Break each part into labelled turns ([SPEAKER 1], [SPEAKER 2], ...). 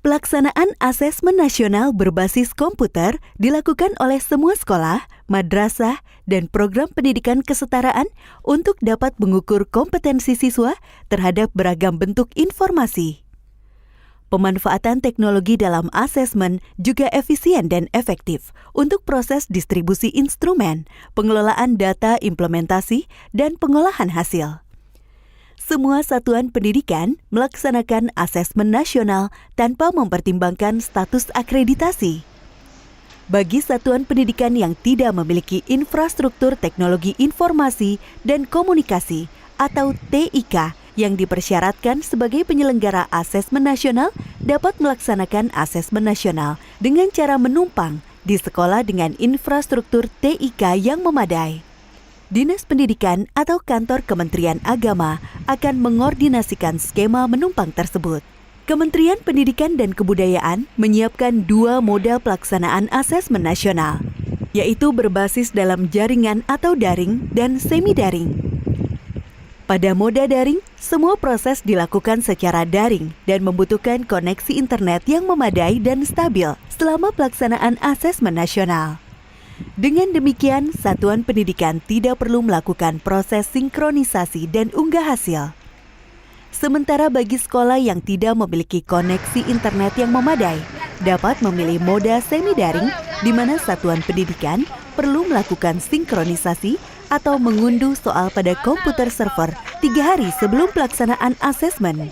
[SPEAKER 1] Pelaksanaan asesmen nasional berbasis komputer dilakukan oleh semua sekolah, madrasah, dan program pendidikan kesetaraan untuk dapat mengukur kompetensi siswa terhadap beragam bentuk informasi. Pemanfaatan teknologi dalam asesmen juga efisien dan efektif untuk proses distribusi instrumen, pengelolaan data implementasi, dan pengolahan hasil. Semua satuan pendidikan melaksanakan asesmen nasional tanpa mempertimbangkan status akreditasi. Bagi satuan pendidikan yang tidak memiliki infrastruktur teknologi informasi dan komunikasi atau TIK yang dipersyaratkan sebagai penyelenggara asesmen nasional dapat melaksanakan asesmen nasional dengan cara menumpang di sekolah dengan infrastruktur TIK yang memadai. Dinas Pendidikan atau Kantor Kementerian Agama akan mengordinasikan skema menumpang tersebut. Kementerian Pendidikan dan Kebudayaan menyiapkan 2 model pelaksanaan asesmen nasional, yaitu berbasis dalam jaringan atau daring dan semi-daring. Pada moda daring, semua proses dilakukan secara daring dan membutuhkan koneksi internet yang memadai dan stabil selama pelaksanaan asesmen nasional. Dengan demikian, satuan pendidikan tidak perlu melakukan proses sinkronisasi dan unggah hasil. Sementara bagi sekolah yang tidak memiliki koneksi internet yang memadai, dapat memilih moda semi-daring di mana satuan pendidikan perlu melakukan sinkronisasi atau mengunduh soal pada komputer server 3 hari sebelum pelaksanaan asesmen.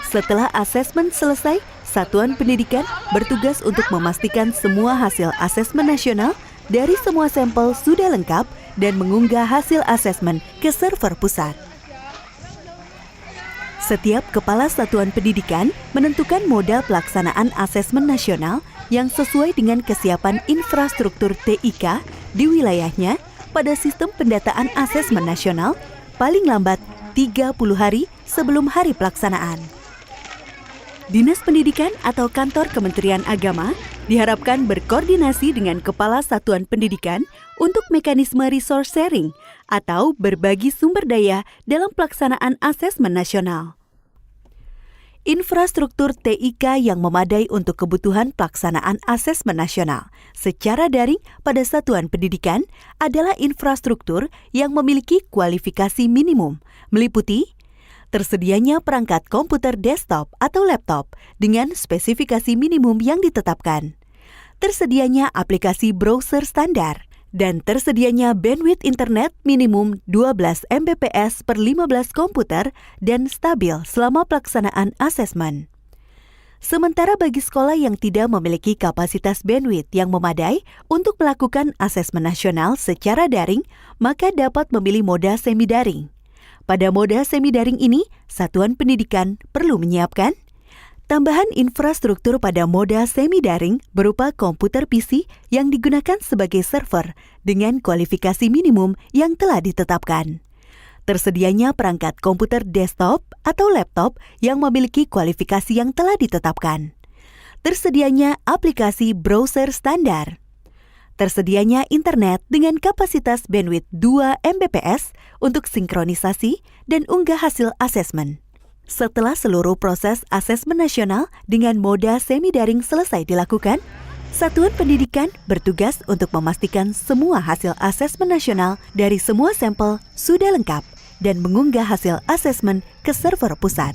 [SPEAKER 1] Setelah asesmen selesai, satuan pendidikan bertugas untuk memastikan semua hasil asesmen nasional dari semua sampel sudah lengkap dan mengunggah hasil asesmen ke server pusat. Setiap kepala satuan pendidikan menentukan modal pelaksanaan asesmen nasional yang sesuai dengan kesiapan infrastruktur TIK di wilayahnya pada sistem pendataan asesmen nasional paling lambat 30 hari sebelum hari pelaksanaan. Dinas Pendidikan atau Kantor Kementerian Agama diharapkan berkoordinasi dengan Kepala Satuan Pendidikan untuk mekanisme resource sharing atau berbagi sumber daya dalam pelaksanaan asesmen nasional. Infrastruktur TIK yang memadai untuk kebutuhan pelaksanaan asesmen nasional secara daring pada satuan pendidikan adalah infrastruktur yang memiliki kualifikasi minimum, meliputi tersedianya perangkat komputer desktop atau laptop dengan spesifikasi minimum yang ditetapkan, tersedianya aplikasi browser standar, dan tersedianya bandwidth internet minimum 12 Mbps per 15 komputer dan stabil selama pelaksanaan asesmen. Sementara bagi sekolah yang tidak memiliki kapasitas bandwidth yang memadai untuk melakukan asesmen nasional secara daring, maka dapat memilih moda semi-daring. Pada moda semi-daring ini, satuan pendidikan perlu menyiapkan tambahan infrastruktur pada moda semi-daring berupa komputer PC yang digunakan sebagai server dengan kualifikasi minimum yang telah ditetapkan. Tersedianya perangkat komputer desktop atau laptop yang memiliki kualifikasi yang telah ditetapkan. Tersedianya aplikasi browser standar. Tersedianya internet dengan kapasitas bandwidth 2 Mbps untuk sinkronisasi dan unggah hasil asesmen. Setelah seluruh proses asesmen nasional dengan moda semi-daring selesai dilakukan, satuan pendidikan bertugas untuk memastikan semua hasil asesmen nasional dari semua sampel sudah lengkap dan mengunggah hasil asesmen ke server pusat.